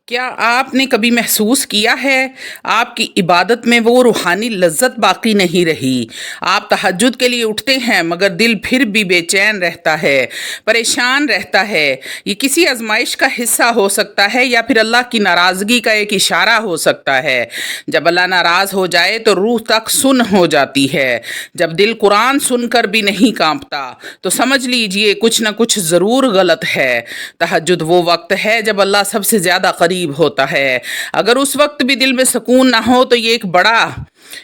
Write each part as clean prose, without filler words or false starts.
کیا آپ نے کبھی محسوس کیا ہے آپ کی عبادت میں وہ روحانی لذت باقی نہیں رہی؟ آپ تہجد کے لیے اٹھتے ہیں مگر دل پھر بھی بے چین رہتا ہے، پریشان رہتا ہے۔ یہ کسی آزمائش کا حصہ ہو سکتا ہے یا پھر اللہ کی ناراضگی کا ایک اشارہ ہو سکتا ہے۔ جب اللہ ناراض ہو جائے تو روح تک سن ہو جاتی ہے۔ جب دل قرآن سن کر بھی نہیں کانپتا تو سمجھ لیجئے کچھ نہ کچھ ضرور غلط ہے۔ تہجد وہ وقت ہے جب اللہ سب سے زیادہ قریب ہوتا ہے۔ اگر اس وقت بھی دل میں سکون نہ ہو تو یہ ایک بڑا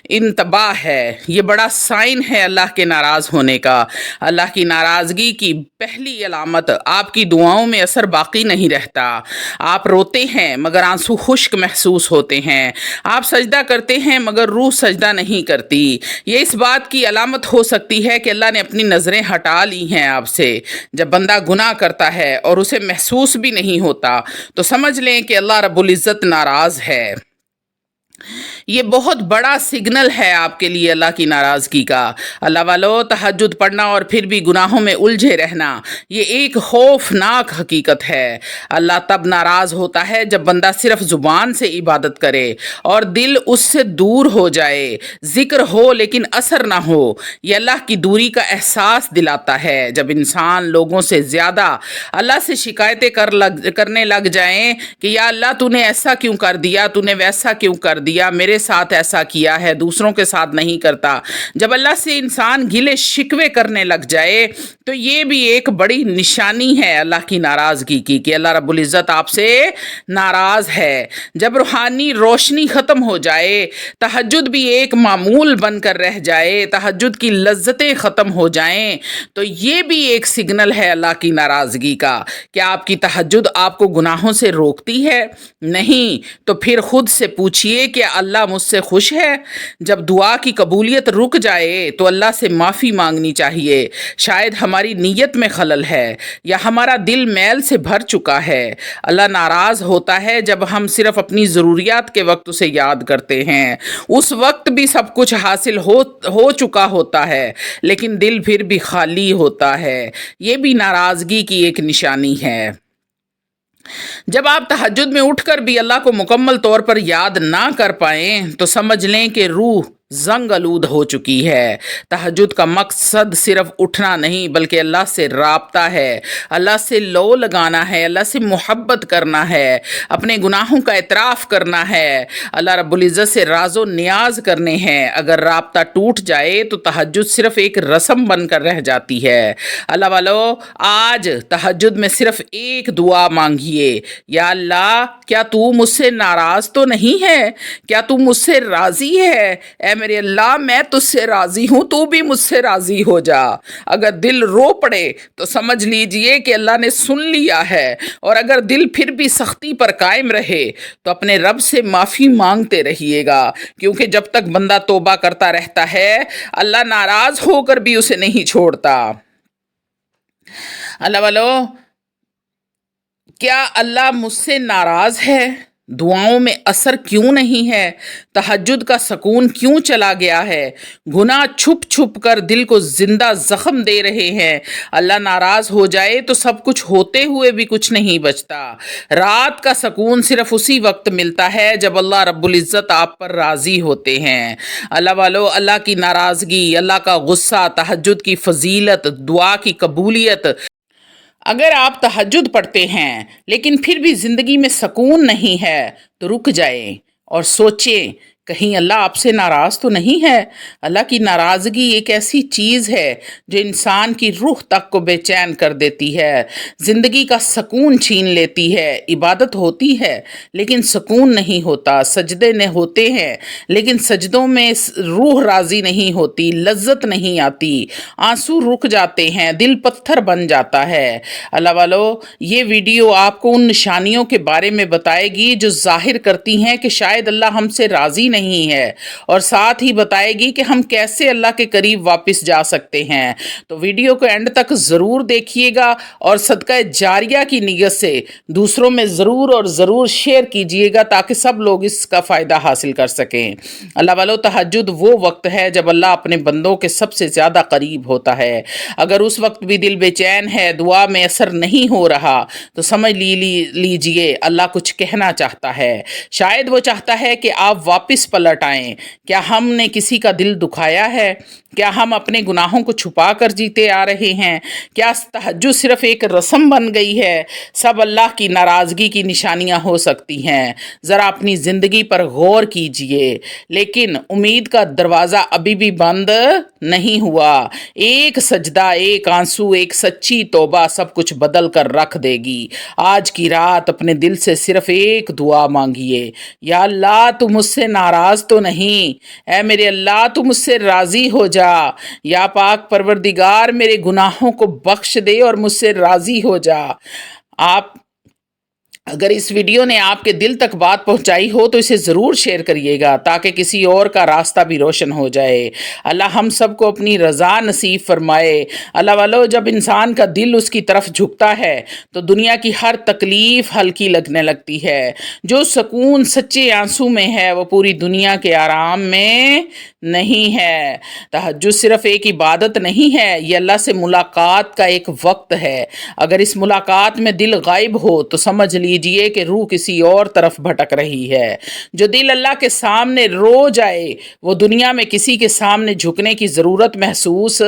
انتباہ ہے، یہ بڑا سائن ہے اللہ کے ناراض ہونے کا۔ اللہ کی ناراضگی کی پہلی علامت آپ کی دعاؤں میں اثر باقی نہیں رہتا۔ آپ روتے ہیں مگر آنسو خشک محسوس ہوتے ہیں۔ آپ سجدہ کرتے ہیں مگر روح سجدہ نہیں کرتی۔ یہ اس بات کی علامت ہو سکتی ہے کہ اللہ نے اپنی نظریں ہٹا لی ہیں آپ سے۔ جب بندہ گناہ کرتا ہے اور اسے محسوس بھی نہیں ہوتا تو سمجھ لیں کہ اللہ رب العزت ناراض ہے۔ یہ بہت بڑا سگنل ہے آپ کے لیے اللہ کی ناراضگی کا۔ اللہ والو، تہجد پڑھنا اور پھر بھی گناہوں میں الجھے رہنا یہ ایک خوفناک حقیقت ہے۔ اللہ تب ناراض ہوتا ہے جب بندہ صرف زبان سے عبادت کرے اور دل اس سے دور ہو جائے، ذکر ہو لیکن اثر نہ ہو۔ یہ اللہ کی دوری کا احساس دلاتا ہے۔ جب انسان لوگوں سے زیادہ اللہ سے شکایتیں کرنے لگ جائیں کہ یا اللہ تو نے ایسا کیوں کر دیا، تو نے ویسا کیوں کر دیا، میرے ساتھ ایسا کیا ہے دوسروں کے ساتھ نہیں کرتا، جب اللہ سے انسان گلے شکوے کرنے لگ جائے تو یہ بھی ایک بڑی نشانی ہے اللہ کی ناراضگی کی کہ اللہ رب العزت آپ سے ناراض ہے۔ جب روحانی روشنی ختم ہو جائے، تہجد بھی ایک معمول بن کر رہ جائے، تہجد کی لذتیں ختم ہو جائیں تو یہ بھی ایک سگنل ہے اللہ کی ناراضگی کا۔ کیا آپ کی تہجد آپ کو گناہوں سے روکتی ہے؟ نہیں، تو پھر خود سے پوچھئے کہ اللہ مجھ سے خوش ہے؟ جب دعا کی قبولیت رک جائے تو اللہ سے معافی مانگنی چاہیے۔ شاید ہماری نیت میں خلل ہے یا ہمارا دل میل سے بھر چکا ہے۔ اللہ ناراض ہوتا ہے جب ہم صرف اپنی ضروریات کے وقت اسے یاد کرتے ہیں۔ اس وقت بھی سب کچھ حاصل ہو چکا ہوتا ہے لیکن دل پھر بھی خالی ہوتا ہے۔ یہ بھی ناراضگی کی ایک نشانی ہے۔ جب آپ تہجد میں اٹھ کر بھی اللہ کو مکمل طور پر یاد نہ کر پائیں تو سمجھ لیں کہ روح زنگ آلود ہو چکی ہے۔ تہجد کا مقصد صرف اٹھنا نہیں بلکہ اللہ سے رابطہ ہے، اللہ سے لو لگانا ہے، اللہ سے محبت کرنا ہے، اپنے گناہوں کا اعتراف کرنا ہے، اللہ رب العزت سے راز و نیاز کرنے ہیں۔ اگر رابطہ ٹوٹ جائے تو تہجد صرف ایک رسم بن کر رہ جاتی ہے۔ اللہ والو، آج تہجد میں صرف ایک دعا مانگیے، یا اللہ کیا تو مجھ سے ناراض تو نہیں ہے؟ کیا تو مجھ سے راضی ہے؟ اے میرے اللہ، میں تجھ سے راضی ہوں، تو بھی مجھ سے راضی ہو جا۔ اگر دل رو پڑے تو سمجھ لیجئے کہ اللہ نے سن لیا ہے، اور اگر دل پھر بھی سختی پر قائم رہے تو اپنے رب سے معافی مانگتے رہیے گا، کیونکہ جب تک بندہ توبہ کرتا رہتا ہے اللہ ناراض ہو کر بھی اسے نہیں چھوڑتا۔ اللہ والو، کیا اللہ مجھ سے ناراض ہے؟ دعاؤں میں اثر کیوں نہیں ہے؟ تہجد کا سکون کیوں چلا گیا ہے؟ گناہ چھپ چھپ کر دل کو زندہ زخم دے رہے ہیں۔ اللہ ناراض ہو جائے تو سب کچھ ہوتے ہوئے بھی کچھ نہیں بچتا۔ رات کا سکون صرف اسی وقت ملتا ہے جب اللہ رب العزت آپ پر راضی ہوتے ہیں۔ اللہ والو، اللہ کی ناراضگی، اللہ کا غصہ، تہجد کی فضیلت، دعا کی قبولیت۔ اگر آپ تہجد پڑھتے ہیں لیکن پھر بھی زندگی میں سکون نہیں ہے تو رک جائیں اور سوچیں کہیں اللہ آپ سے ناراض تو نہیں ہے۔ اللہ کی ناراضگی ایک ایسی چیز ہے جو انسان کی روح تک کو بے چین کر دیتی ہے، زندگی کا سکون چھین لیتی ہے۔ عبادت ہوتی ہے لیکن سکون نہیں ہوتا، سجدے نے ہوتے ہیں لیکن سجدوں میں روح راضی نہیں ہوتی، لذت نہیں آتی، آنسو رک جاتے ہیں، دل پتھر بن جاتا ہے۔ اللہ والو، یہ ویڈیو آپ کو ان نشانیوں کے بارے میں بتائے گی جو ظاہر کرتی ہیں کہ شاید اللہ ہم سے راضی نہیں ہے، اور ساتھ ہی بتائے گی کہ ہم کیسے اللہ کے قریب واپس جا سکتے ہیں۔ تو ویڈیو کو اینڈ تک ضرور دیکھیے گا اور صدقہ جاریہ کی نیت سے دوسروں میں ضرور اور ضرور شیئر کیجیے گا تاکہ سب لوگ اس کا فائدہ حاصل کر سکیں۔ اللہ والو، تہجد وہ وقت ہے جب اللہ اپنے بندوں کے سب سے زیادہ قریب ہوتا ہے۔ اگر اس وقت بھی دل بے چین ہے، دعا میں اثر نہیں ہو رہا، تو سمجھ لیجئے اللہ کچھ کہنا چاہتا ہے۔ شاید وہ چاہتا ہے کہ آپ واپس پلٹ آئیں۔ کیا ہم نے کسی کا دل دکھایا ہے؟ کیا ہم اپنے گناہوں کو چھپا کر جیتے آ رہے ہیں؟ کیا تہجد صرف ایک رسم بن گئی ہے؟ سب اللہ کی ناراضگی کی نشانیاں ہو سکتی ہیں۔ ذرا اپنی زندگی پر غور کیجئے، لیکن امید کا دروازہ ابھی بھی بند نہیں ہوا۔ ایک سجدہ، ایک آنسو، ایک سچی توبہ سب کچھ بدل کر رکھ دے گی۔ آج کی رات اپنے دل سے صرف ایک دعا مانگیے، یا اللہ تو مجھ سے ناراض تو نہیں، اے میرے اللہ تو مجھ سے راضی ہو جا، یا پاک پروردگار میرے گناہوں کو بخش دے اور مجھ سے راضی ہو جا۔ اگر اس ویڈیو نے آپ کے دل تک بات پہنچائی ہو تو اسے ضرور شیئر کریے گا تاکہ کسی اور کا راستہ بھی روشن ہو جائے۔ اللہ ہم سب کو اپنی رضا نصیب فرمائے۔ اللہ والو، جب انسان کا دل اس کی طرف جھکتا ہے تو دنیا کی ہر تکلیف ہلکی لگنے لگتی ہے۔ جو سکون سچے آنسو میں ہے وہ پوری دنیا کے آرام میں نہیں ہے۔ تہجد صرف ایک عبادت نہیں ہے، یہ اللہ سے ملاقات کا ایک وقت ہے۔ اگر اس ملاقات میں دل غائب ہو تو سمجھ لیجئے کہ روح کسی اور طرف بھٹک رہی ہے۔ جو دل اللہ کے سامنے رو جائے وہ دنیا میں کسی کے سامنے جھکنے کی ضرورت محسوس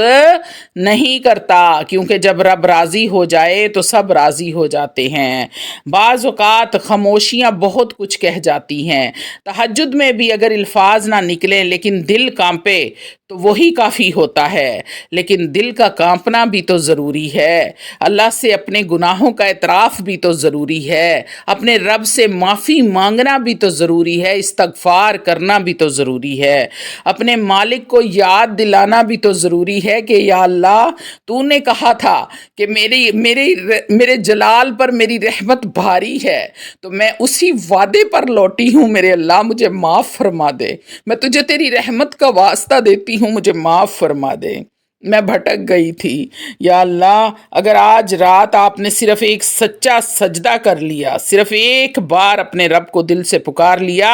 نہیں کرتا، کیونکہ جب رب راضی ہو جائے تو سب راضی ہو جاتے ہیں۔ بعض اوقات خاموشیاں بہت کچھ کہہ جاتی ہیں۔ تہجد میں بھی اگر الفاظ نہ نکلیں لیکن دل کانپے تو وہی کافی ہوتا ہے۔ لیکن دل کا کانپنا بھی تو ضروری ہے۔ اللہ سے اپنے گناہوں کا اعتراف بھی تو ضروری ہے، اپنے رب سے معافی مانگنا بھی تو ضروری ہے، استغفار کرنا بھی تو ضروری ہے، اپنے مالک کو یاد دلانا بھی تو ضروری ہے کہ یا اللہ تو نے کہا تھا کہ میرے جلال پر میری رحمت بھاری ہے، تو میں اسی وعدے پر لوٹی ہوں۔ میرے اللہ مجھے معاف فرما دے، میں تجھے تیری رحمت کا واسطہ دیتی ہوں، مجھے معاف فرما دے، میں بھٹک گئی تھی۔ یا اللہ، اگر آج رات آپ نے صرف ایک سچا سجدہ کر لیا، صرف ایک بار اپنے رب کو دل سے پکار لیا،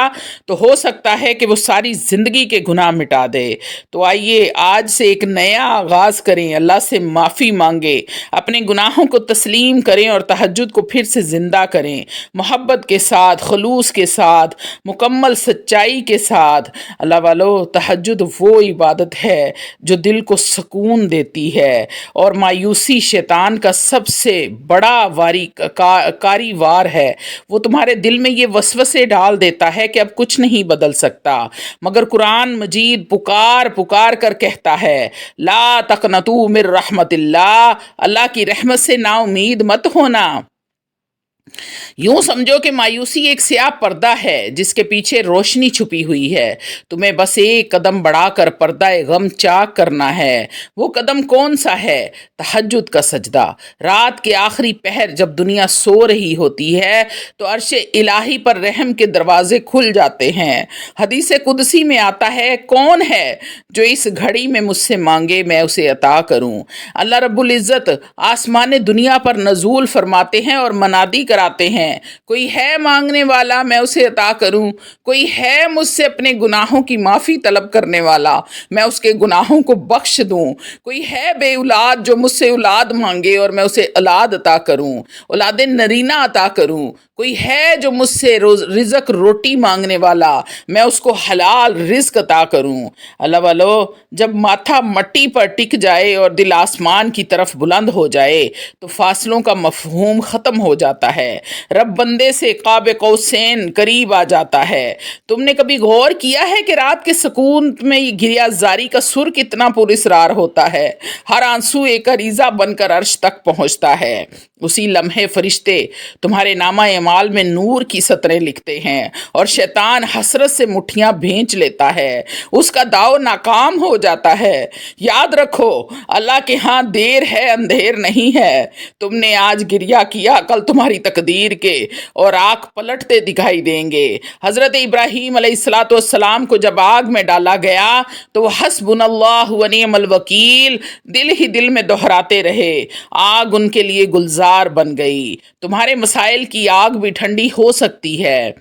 تو ہو سکتا ہے کہ وہ ساری زندگی کے گناہ مٹا دے۔ تو آئیے آج سے ایک نیا آغاز کریں، اللہ سے معافی مانگیں، اپنے گناہوں کو تسلیم کریں اور تہجد کو پھر سے زندہ کریں، محبت کے ساتھ، خلوص کے ساتھ، مکمل سچائی کے ساتھ۔ اللہ والو، تہجد وہ عبادت ہے جو دل کو سکون دیتی ہے، اور مایوسی شیطان کا سب سے بڑا کاری وار ہے۔ وہ تمہارے دل میں یہ وسوسے ڈال دیتا ہے کہ اب کچھ نہیں بدل سکتا، مگر قرآن مجید پکار کر کہتا ہے، لا تقنطوا من رحمت اللہ، اللہ کی رحمت سے نا امید مت ہونا۔ یوں سمجھو کہ مایوسی ایک سیاہ پردہ ہے جس کے پیچھے روشنی چھپی ہوئی ہے۔ تمہیں بس ایک قدم بڑھا کر پردہ غم چاک کرنا ہے۔ وہ قدم کون سا ہے؟ تہجد کا سجدہ۔ رات کے آخری پہر جب دنیا سو رہی ہوتی ہے تو عرش الہی پر رحم کے دروازے کھل جاتے ہیں۔ حدیث قدسی میں آتا ہے، کون ہے جو اس گھڑی میں مجھ سے مانگے میں اسے عطا کروں۔ اللہ رب العزت آسمان دنیا پر نزول فرماتے ہیں اور منادی کراتے ہیں، کوئی ہے مانگنے والا میں اسے عطا کروں، کوئی ہے مجھ سے اپنے گناہوں کی معافی طلب کرنے والا میں اس کے گناہوں کو بخش دوں، کوئی ہے بے اولاد جو مجھ سے اولاد مانگے اور میں اسے اولاد عطا کروں، اولاد نرینہ عطا کروں، کوئی ہے جو مجھ سے رزق روٹی مانگنے والا میں اس کو حلال رزق عطا کروں۔ اللہ والو، جب ماتھا مٹی پر ٹک جائے اور دل آسمان کی طرف بلند ہو جائے تو فاصلوں کا مفہوم ختم ہو جاتا ہے، رب بندے سے قاب قوسین قریب آ جاتا ہے۔ تم نے کبھی غور کیا ہے کہ رات کے سکون میں یہ گریہ زاری کا سر کتنا پراسرار ہوتا ہے؟ ہر آنسو ایک عریضہ بن کر عرش تک پہنچتا ہے۔ اسی لمحے فرشتے تمہارے نامہ اعمال میں نور کی سطریں لکھتے ہیں اور شیطان حسرت سے مٹھیاں بھینچ لیتا ہے۔ اس کا داؤ ناکام کام ہو جاتا ہے۔ یاد رکھو اللہ کے ہاں دیر ہے اندھیر نہیں ہے۔ تم نے آج گریہ کیا کل تمہاری تقدیر کے اور آنکھ پلٹتے دکھائی دیں گے۔ حضرت ابراہیم علیہ السلام کو جب آگ میں ڈالا گیا تو وہ حسبنا اللہ و نعم الوکیل دل ہی دل میں دہراتے رہے۔ آگ ان کے لیے گلزار بن گئی۔ تمہارے مسائل کی آگ بھی ٹھنڈی ہو سکتی ہے۔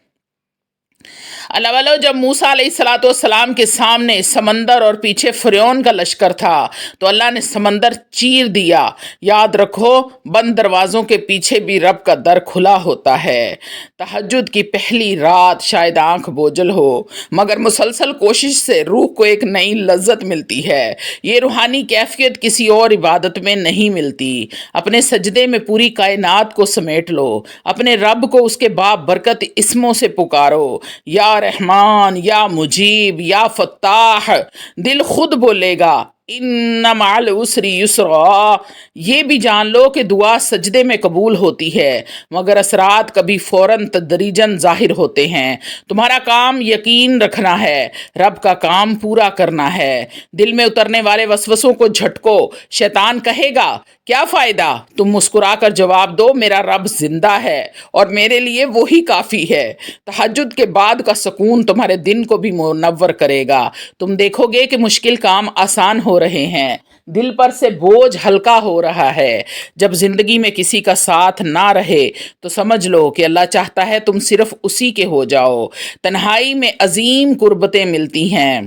اللہ والو، جب موسیٰ علیہ السلام کے سامنے سمندر اور پیچھے فرعون کا لشکر تھا تو اللہ نے سمندر چیر دیا۔ یاد رکھو بند دروازوں کے پیچھے بھی رب کا در کھلا ہوتا ہے۔ تہجد کی پہلی رات شاید آنکھ بوجھل ہو مگر مسلسل کوشش سے روح کو ایک نئی لذت ملتی ہے۔ یہ روحانی کیفیت کسی اور عبادت میں نہیں ملتی۔ اپنے سجدے میں پوری کائنات کو سمیٹ لو، اپنے رب کو اس کے بابرکت اسموں سے پکارو، یا رحمان، یا مجیب، یا فتاح۔ دل خود بولے گا ان مع العسر یسرا۔ یہ بھی جان لو کہ دعا سجدے میں قبول ہوتی ہے مگر اثرات کبھی فوراً تدریجاً ظاہر ہوتے ہیں۔ تمہارا کام یقین رکھنا ہے، رب کا کام پورا کرنا ہے۔ دل میں اترنے والے وسوسوں کو جھٹکو۔ شیطان کہے گا کیا فائدہ؟ تم مسکرا کر جواب دو میرا رب زندہ ہے اور میرے لیے وہی کافی ہے۔ تہجد کے بعد کا سکون تمہارے دن کو بھی منور کرے گا۔ تم دیکھو گے کہ مشکل کام آسان ہو رہے ہیں، دل پر سے بوجھ ہلکا ہو رہا ہے۔ جب زندگی میں کسی کا ساتھ نہ رہے تو سمجھ لو کہ اللہ چاہتا ہے تم صرف اسی کے ہو جاؤ۔ تنہائی میں عظیم قربتیں ملتی ہیں۔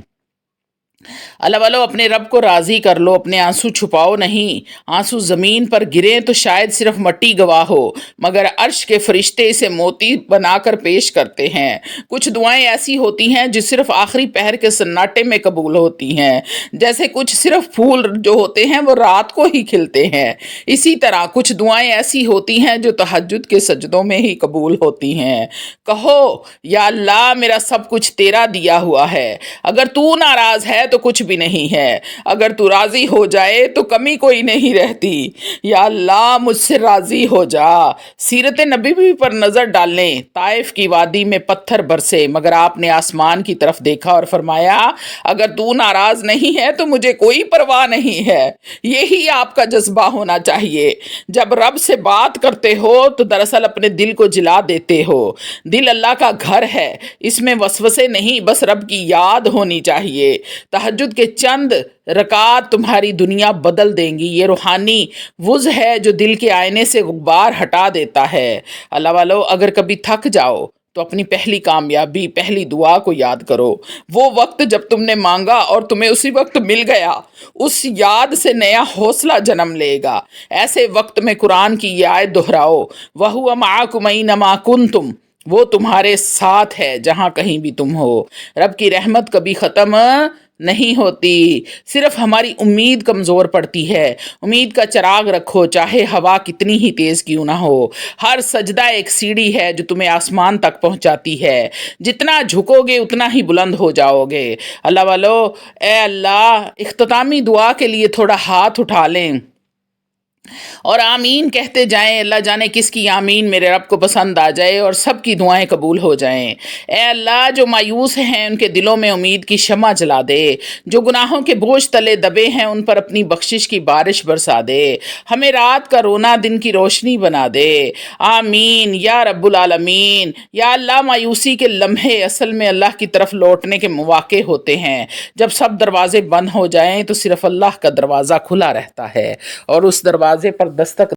اللہ والو، اپنے رب کو راضی کر لو، اپنے آنسو چھپاؤ نہیں۔ آنسو زمین پر گریں تو شاید صرف مٹی گواہ ہو مگر عرش کے فرشتے اسے موتی بنا کر پیش کرتے ہیں۔ کچھ دعائیں ایسی ہوتی ہیں جو صرف آخری پہر کے سناٹے میں قبول ہوتی ہیں، جیسے کچھ صرف پھول جو ہوتے ہیں وہ رات کو ہی کھلتے ہیں۔ اسی طرح کچھ دعائیں ایسی ہوتی ہیں جو تہجد کے سجدوں میں ہی قبول ہوتی ہیں۔ کہو یا اللہ میرا سب کچھ تیرا دیا ہوا ہے، اگر تو ناراض ہے تو کچھ بھی نہیں ہے، اگر تو راضی ہو جائے تو کمی کوئی نہیں رہتی۔ یا اللہ مجھ سے راضی ہو جا۔ سیرت نبوی پر نظر ڈالیں۔ طائف کی وادی میں پتھر برسے مگر آپ نے آسمان کی طرف دیکھا اور فرمایا اگر تو ناراض نہیں ہے تو مجھے کوئی پرواہ نہیں ہے۔ یہی آپ کا جذبہ ہونا چاہیے۔ جب رب سے بات کرتے ہو تو دراصل اپنے دل کو جلا دیتے ہو۔ دل اللہ کا گھر ہے، اس میں وسوسے نہیں، بس رب کی یاد ہونی چاہیے۔ تہجد کے چند رکعات تمہاری دنیا بدل دیں گی۔ یہ روحانی وضو ہے جو دل کے آئینے سے غبار ہٹا دیتا ہے۔ اللہ والو، اگر کبھی تھک جاؤ تو اپنی پہلی کامیابی، پہلی دعا کو یاد کرو۔ وہ وقت جب تم نے مانگا اور تمہیں اسی وقت مل گیا، اس یاد سے نیا حوصلہ جنم لے گا۔ ایسے وقت میں قرآن کی یہ آیت دہراؤ، وَهُوَ مَعَكُمْ أَيْنَمَا كُنْتُمْ۔ وہ تمہارے ساتھ ہے جہاں کہیں بھی تم ہو۔ رب کی رحمت کبھی ختم نہیں ہوتی، صرف ہماری امید کمزور پڑتی ہے۔ امید کا چراغ رکھو چاہے ہوا کتنی ہی تیز کیوں نہ ہو۔ ہر سجدہ ایک سیڑھی ہے جو تمہیں آسمان تک پہنچاتی ہے۔ جتنا جھکو گے اتنا ہی بلند ہو جاؤ گے۔ اللہ والو، اے اللہ، اختتامی دعا کے لیے تھوڑا ہاتھ اٹھا لیں اور آمین کہتے جائیں۔ اللہ جانے کس کی آمین میرے رب کو پسند آ جائے اور سب کی دعائیں قبول ہو جائیں۔ اے اللہ، جو مایوس ہیں ان کے دلوں میں امید کی شمع جلا دے، جو گناہوں کے بوجھ تلے دبے ہیں ان پر اپنی بخشش کی بارش برسا دے، ہمیں رات کا رونا دن کی روشنی بنا دے۔ آمین یا رب العالمین۔ یا اللہ، مایوسی کے لمحے اصل میں اللہ کی طرف لوٹنے کے مواقع ہوتے ہیں۔ جب سب دروازے بند ہو جائیں تو صرف اللہ کا دروازہ کھلا رہتا ہے اور اس دروازے پر دستک